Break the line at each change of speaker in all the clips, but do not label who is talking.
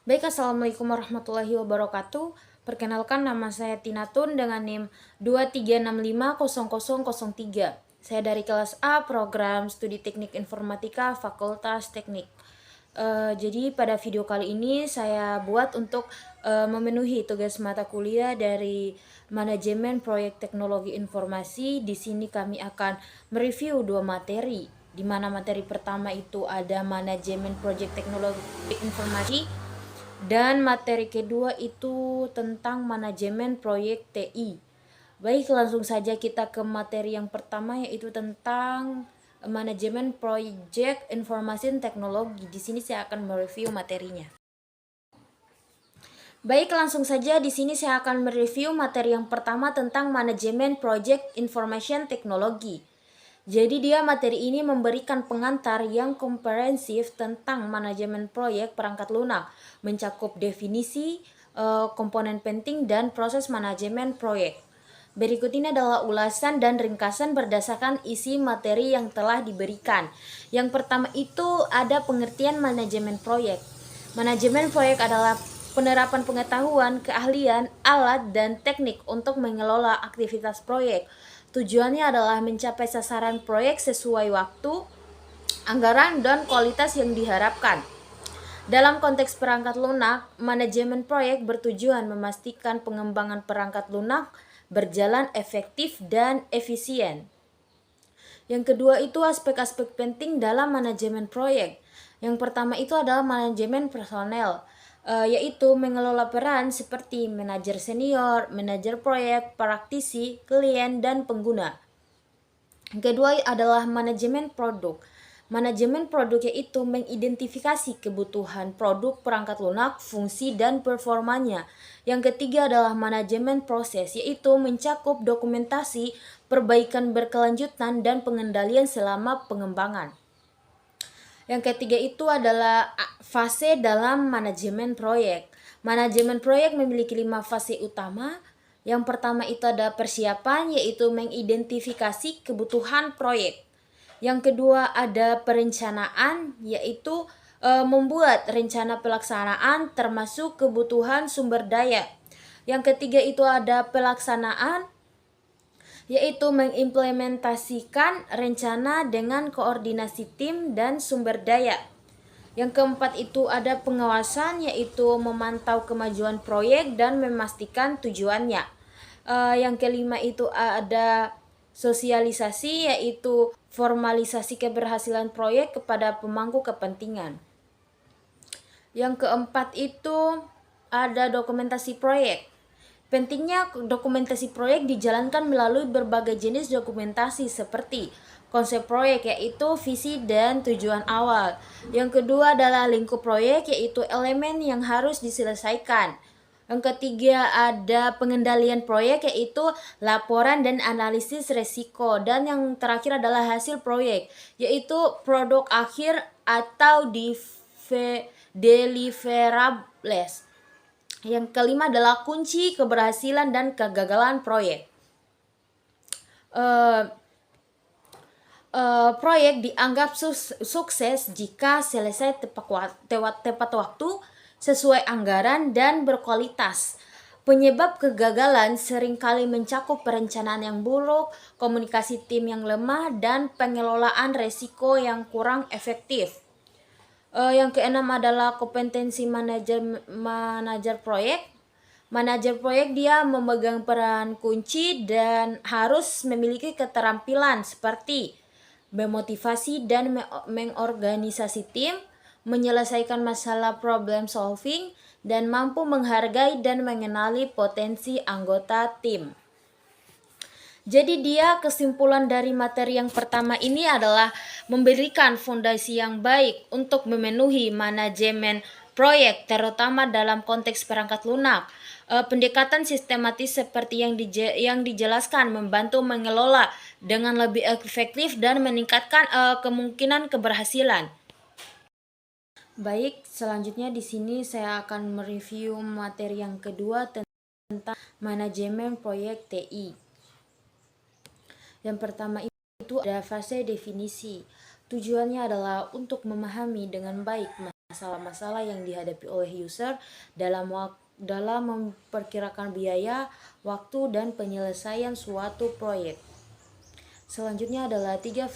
Baik, Assalamualaikum warahmatullahi wabarakatuh. Perkenalkan, nama saya Tinatun dengan NIM 23650003. Saya dari kelas A, program Studi Teknik Informatika, Fakultas Teknik. Jadi pada video kali ini saya buat untuk memenuhi tugas mata kuliah dari Manajemen Proyek Teknologi Informasi. Di sini kami akan mereview dua materi, di mana materi pertama itu ada Manajemen Proyek Teknologi Informasi, dan materi kedua itu tentang manajemen proyek TI. Baik, langsung saja kita ke materi yang pertama, yaitu tentang manajemen proyek informasi teknologi. Di sini saya akan mereview materinya. Baik, langsung saja di sini saya akan mereview materi yang pertama tentang manajemen proyek information teknologi. Jadi materi ini memberikan pengantar yang komprehensif tentang manajemen proyek perangkat lunak, mencakup definisi, komponen penting, dan proses manajemen proyek. Berikut ini adalah ulasan dan ringkasan berdasarkan isi materi yang telah diberikan. Yang pertama itu ada pengertian manajemen proyek. Manajemen proyek adalah penerapan pengetahuan, keahlian, alat, dan teknik untuk mengelola aktivitas proyek. Tujuannya adalah mencapai sasaran proyek sesuai waktu, anggaran, dan kualitas yang diharapkan. Dalam konteks perangkat lunak, manajemen proyek bertujuan memastikan pengembangan perangkat lunak berjalan efektif dan efisien. Yang kedua itu aspek-aspek penting dalam manajemen proyek. Yang pertama itu adalah manajemen personel, yaitu mengelola peran seperti manajer senior, manajer proyek, praktisi, klien, dan pengguna. Yang kedua adalah manajemen produk. Manajemen produk yaitu mengidentifikasi kebutuhan produk perangkat lunak, fungsi, dan performanya. Yang ketiga adalah manajemen proses, yaitu mencakup dokumentasi, perbaikan berkelanjutan, dan pengendalian selama pengembangan. Yang ketiga itu adalah fase dalam manajemen proyek. Manajemen proyek memiliki 5 fase utama. Yang pertama itu ada persiapan, yaitu mengidentifikasi kebutuhan proyek. Yang kedua ada perencanaan, yaitu membuat rencana pelaksanaan termasuk kebutuhan sumber daya. Yang ketiga itu ada pelaksanaan, yaitu mengimplementasikan rencana dengan koordinasi tim dan sumber daya. Yang keempat itu ada pengawasan, yaitu memantau kemajuan proyek dan memastikan tujuannya. Yang kelima itu ada sosialisasi, yaitu formalisasi keberhasilan proyek kepada pemangku kepentingan. Yang keempat itu ada dokumentasi proyek. Pentingnya dokumentasi proyek dijalankan melalui berbagai jenis dokumentasi seperti konsep proyek, yaitu visi dan tujuan awal. Yang kedua adalah lingkup proyek, yaitu elemen yang harus diselesaikan. Yang ketiga ada pengendalian proyek, yaitu laporan dan analisis resiko. Dan yang terakhir adalah hasil proyek, yaitu produk akhir atau deliverables. Yang kelima adalah kunci keberhasilan dan kegagalan proyek. Proyek dianggap sukses jika selesai tepat waktu, sesuai anggaran, dan berkualitas. Penyebab kegagalan seringkali mencakup perencanaan yang buruk, komunikasi tim yang lemah, dan pengelolaan resiko yang kurang efektif. Yang keenam adalah kompetensi manajer proyek. Manajer proyek dia memegang peran kunci dan harus memiliki keterampilan seperti memotivasi dan mengorganisasi tim, menyelesaikan masalah problem solving, dan mampu menghargai dan mengenali potensi anggota tim. Jadi kesimpulan dari materi yang pertama ini adalah memberikan fondasi yang baik untuk memenuhi manajemen proyek, terutama dalam konteks perangkat lunak. Pendekatan sistematis seperti yang dijelaskan membantu mengelola dengan lebih efektif dan meningkatkan kemungkinan keberhasilan. Baik, selanjutnya di sini saya akan mereview materi yang kedua tentang manajemen proyek TI. Yang pertama itu ada fase definisi. Tujuannya adalah untuk memahami dengan baik masalah-masalah yang dihadapi oleh user dalam memperkirakan biaya, waktu, dan penyelesaian suatu proyek. Selanjutnya adalah tiga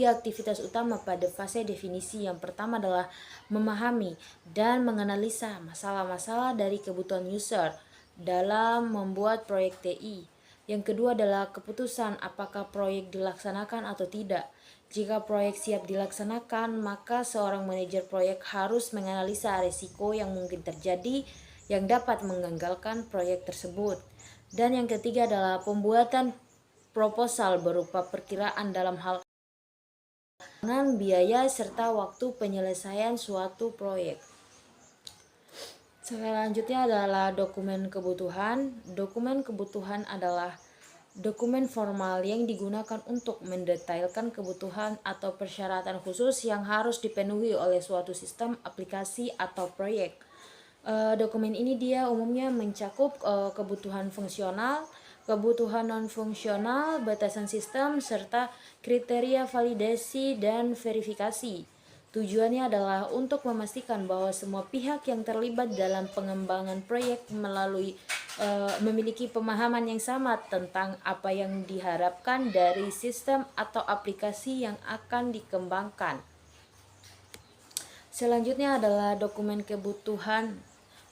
aktivitas utama pada fase definisi. Yang pertama adalah memahami dan menganalisa masalah-masalah dari kebutuhan user dalam membuat proyek TI. Yang kedua adalah keputusan apakah proyek dilaksanakan atau tidak. Jika proyek siap dilaksanakan, maka seorang manajer proyek harus menganalisa risiko yang mungkin terjadi yang dapat menggagalkan proyek tersebut. Dan yang ketiga adalah pembuatan proposal berupa perkiraan dalam hal dengan biaya serta waktu penyelesaian suatu proyek. Selanjutnya adalah dokumen kebutuhan. Dokumen kebutuhan adalah dokumen formal yang digunakan untuk mendetailkan kebutuhan atau persyaratan khusus yang harus dipenuhi oleh suatu sistem, aplikasi, atau proyek. Dokumen ini dia umumnya mencakup kebutuhan fungsional, kebutuhan non-fungsional, batasan sistem, serta kriteria validasi dan verifikasi. Tujuannya adalah untuk memastikan bahwa semua pihak yang terlibat dalam pengembangan proyek memiliki pemahaman yang sama tentang apa yang diharapkan dari sistem atau aplikasi yang akan dikembangkan. Selanjutnya adalah dokumen kebutuhan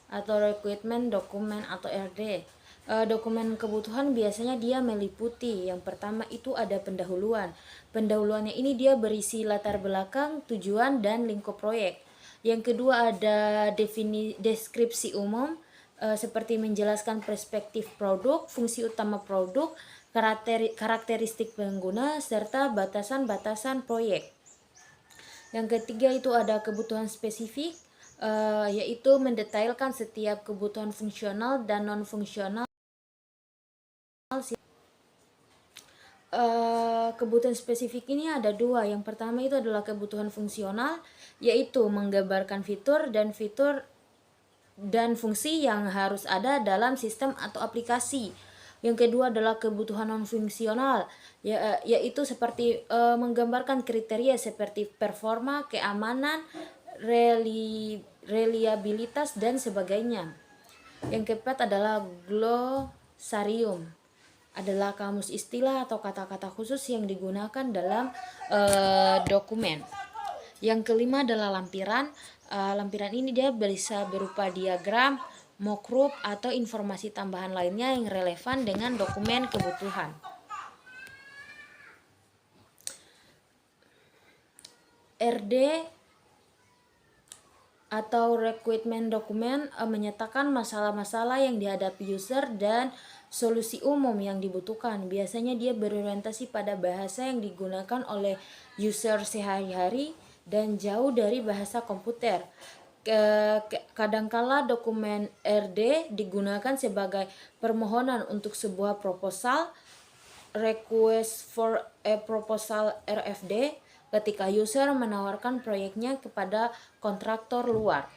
atau requirement document atau RD. Dokumen kebutuhan biasanya dia meliputi yang pertama itu ada pendahuluan. Pendahuluannya ini dia berisi latar belakang, tujuan, dan lingkup proyek. Yang kedua ada deskripsi umum seperti menjelaskan perspektif produk, fungsi utama produk, karakteristik pengguna, serta batasan-batasan proyek. Yang ketiga itu ada kebutuhan spesifik, yaitu mendetailkan setiap kebutuhan fungsional dan non-fungsional. Kebutuhan spesifik ini ada dua. Yang pertama itu adalah kebutuhan fungsional, yaitu menggambarkan fitur dan fungsi yang harus ada dalam sistem atau aplikasi. Yang kedua adalah kebutuhan non-fungsional, yaitu seperti menggambarkan kriteria seperti performa, keamanan, reliabilitas, dan sebagainya. Yang keempat adalah glosarium, adalah kamus istilah atau kata-kata khusus yang digunakan dalam dokumen. Yang kelima adalah lampiran. Lampiran ini dia bisa berupa diagram, mockup, atau informasi tambahan lainnya yang relevan dengan dokumen kebutuhan. RD atau requirement document menyatakan masalah-masalah yang dihadapi user dan solusi umum yang dibutuhkan. Biasanya dia berorientasi pada bahasa yang digunakan oleh user sehari-hari dan jauh dari bahasa komputer. Kadangkala dokumen RD digunakan sebagai permohonan untuk sebuah proposal, request for a proposal RFD, ketika user menawarkan proyeknya kepada kontraktor luar.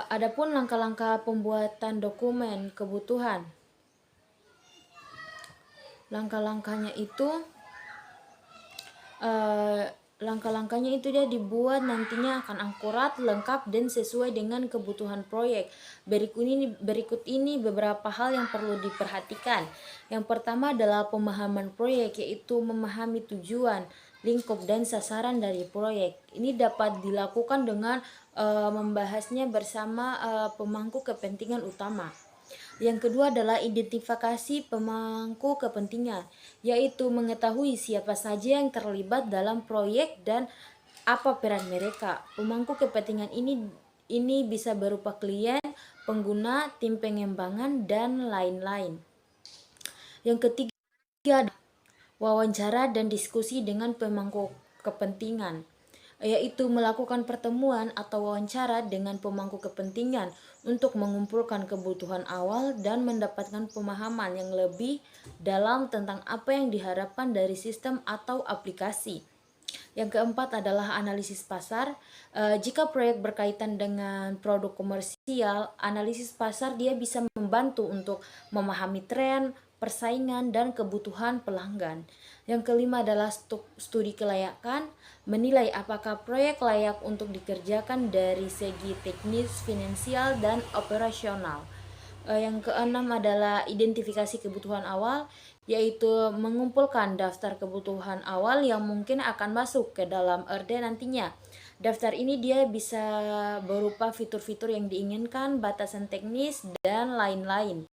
Adapun langkah-langkah pembuatan dokumen kebutuhan. Langkah-langkahnya itu dia dibuat nantinya akan akurat, lengkap, dan sesuai dengan kebutuhan proyek. Berikut ini beberapa hal yang perlu diperhatikan. Yang pertama adalah pemahaman proyek, yaitu memahami tujuan, lingkup, dan sasaran dari proyek. Ini dapat dilakukan dengan membahasnya bersama pemangku kepentingan utama. Yang kedua adalah identifikasi pemangku kepentingan, yaitu mengetahui siapa saja yang terlibat dalam proyek dan apa peran mereka. Pemangku kepentingan ini bisa berupa klien, pengguna, tim pengembangan, dan lain-lain. Yang ketiga, wawancara dan diskusi dengan pemangku kepentingan, yaitu melakukan pertemuan atau wawancara dengan pemangku kepentingan untuk mengumpulkan kebutuhan awal dan mendapatkan pemahaman yang lebih dalam tentang apa yang diharapkan dari sistem atau aplikasi. Yang keempat adalah analisis pasar. Jika proyek berkaitan dengan produk komersial, analisis pasar dia bisa membantu untuk memahami tren, persaingan, dan kebutuhan pelanggan. Yang kelima adalah studi kelayakan, menilai apakah proyek layak untuk dikerjakan dari segi teknis, finansial, dan operasional. Yang keenam adalah identifikasi kebutuhan awal, yaitu mengumpulkan daftar kebutuhan awal yang mungkin akan masuk ke dalam RD nantinya. Daftar ini dia bisa berupa fitur-fitur yang diinginkan, batasan teknis, dan lain-lain.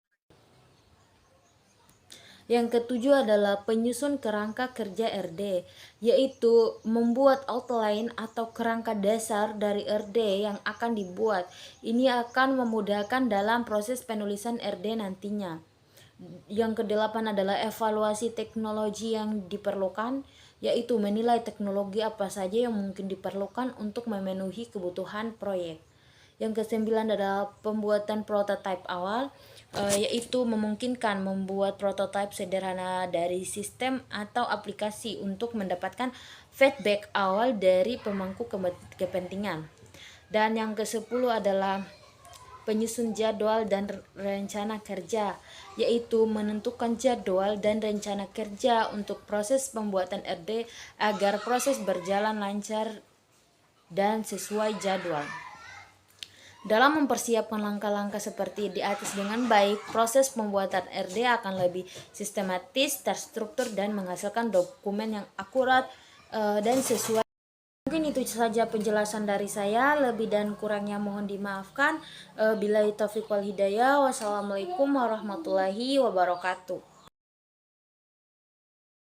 Yang ketujuh adalah penyusun kerangka kerja RD, yaitu membuat outline atau kerangka dasar dari RD yang akan dibuat. Ini akan memudahkan dalam proses penulisan RD nantinya. Yang kedelapan adalah evaluasi teknologi yang diperlukan, yaitu menilai teknologi apa saja yang mungkin diperlukan untuk memenuhi kebutuhan proyek. Yang kesembilan adalah pembuatan prototipe awal, yaitu memungkinkan membuat prototipe sederhana dari sistem atau aplikasi untuk mendapatkan feedback awal dari pemangku kepentingan. Dan yang ke-10 adalah penyusun jadwal dan rencana kerja, yaitu menentukan jadwal dan rencana kerja untuk proses pembuatan RD agar proses berjalan lancar dan sesuai jadwal. Dalam mempersiapkan langkah-langkah seperti di atas dengan baik, proses pembuatan RD akan lebih sistematis, terstruktur, dan menghasilkan dokumen yang akurat dan sesuai. Mungkin itu saja penjelasan dari saya, lebih dan kurangnya mohon dimaafkan. Billahi taufiq wal hidayah. Wassalamualaikum warahmatullahi wabarakatuh.